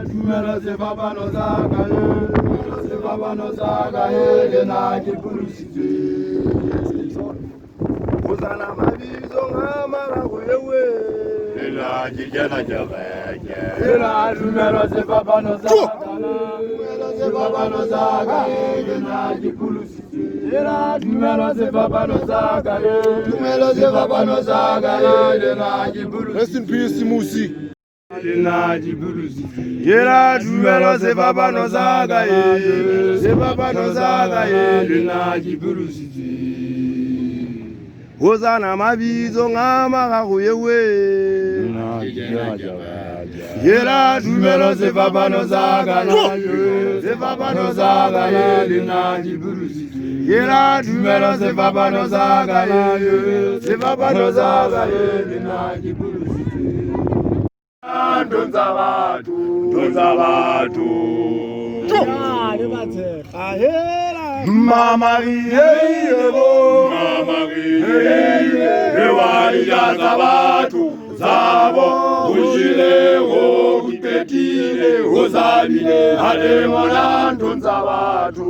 Dumela sefapano sa ka sefapano sa ka lena ke pulusitswe go sana mabitso a marago ewe lena ke kena kereke lena dumela sefapano sa ka sefapano sa ka lena ke pulusitswe lena dumela sefapano sa ka dumela sefapano sa ka lena ke pulusitswe. Rest in peace Musi. Lena dibulusi yela dumela sefapano sa ka sefapano sa ka lena dibulusi go sana mabitso a magago ewe yela dumela sefapano sa ka sefapano sa ka lena dibulusi yela dumela sefapano sa ka sefapano sa ka lena dibulusi. Donza batho Mama yebo Ewali ya batho zabo ujile go kipetile ozabile ale mona donza batho